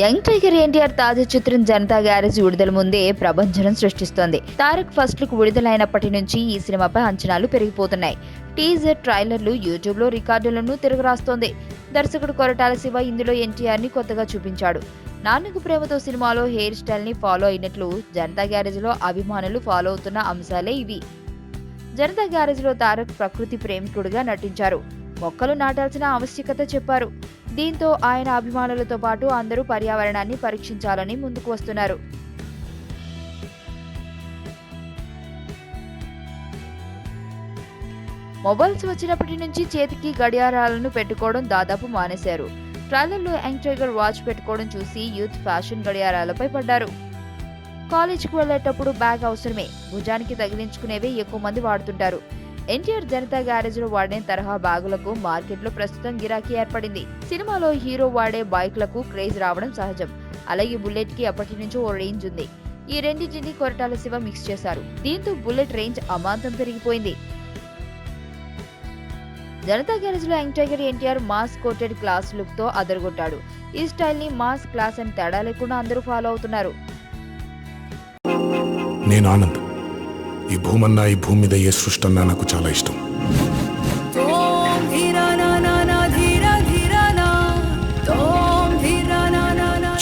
Young tiger NTR తాజా చిత్రం Janata garage విడుదల ముందే ప్రభంజనం సృష్టిస్తోంది. తారక్ ఫస్ట్ లుక్ విడుదలైనప్పటి నుంచి ఈ సినిమాపై అంచనాలు పెరిగిపోతున్నాయి. టీజర్, ట్రైలర్లు యూట్యూబ్లో రికార్డులను తిరగరాస్తోంది. దర్శకుడు కొరటాల శివ ఇందులో ఎన్టీఆర్ ని కొత్తగా చూపించాడు. నాన్నకు ప్రేమతో సినిమాలో హెయిర్ స్టైల్ ని ఫాలో అయినట్లు జనతా గ్యారేజ్ లో అభిమానులు ఫాలో అవుతున్న అంశాలే ఇవి. జనతా గ్యారేజ్ లో తారక్ ప్రకృతి ప్రేమికుడిగా నటించారు. మొక్కలు నాటాల్సిన ఆవశ్యకత చెప్పారు. దీంతో ఆయన అభిమానులతో పాటు అందరూ పర్యావరణాన్ని పరీక్షించాలని ముందుకు వస్తున్నారు. మొబైల్స్ వచ్చినప్పటి నుంచి చేతికి గడియారాలను పెట్టుకోవడం దాదాపు మానేశారు. ట్రైలర్లో యంగ్ టైగర్ వాచ్ పెట్టుకోవడం చూసి యూత్ ఫ్యాషన్ గడియారాలపై పడ్డారు. కాలేజీకి వెళ్లేటప్పుడు బ్యాగ్ అవసరమే, భుజానికి తగిలించుకునేవే ఎక్కువ మంది వాడుతుంటారు. ఎన్టీఆర్ జనతా గ్యారేజ్ లో వాడే తరహా బ్యాగులకు మార్కెట్లో ప్రస్తుతం గిరాకీ ఏర్పడింది. సినిమాలో హీరో వాడే బైక్లకు క్రేజ్ రావడం సహజం. అలాగే బుల్లెట్ కి అప్పటి నుంచి ఓ రేంజ్ ఉంది. ఈ రెండింటిని కొరటాల శివ మిక్స్ చేశారు. దీంతో బుల్లెట్ రేంజ్ అమాంతం పెరిగిపోయింది. జనతా గ్యారేజ్ లో young tiger NTR mass coated class look తో అదరగొట్టాడు. ఈ స్టైల్ ని మాస్, క్లాస్ అని తేడా లేకుండా అందరూ ఫాలో అవుతున్నారు. నేను ఆనంద్. ఈ భూమన్నా, ఈ భూమి మీద ఏ సృష్టి అన్నా నాకు చాలా ఇష్టం.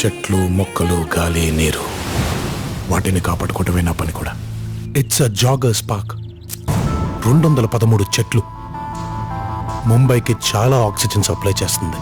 చెట్లు, మొక్కలు, గాలి, నీరు, వాటిని కాపాడుకోవటమే నా పని కూడా. It's a joggers park. 213 చెట్లు ముంబైకి చాలా ఆక్సిజన్ సప్లై చేస్తుంది.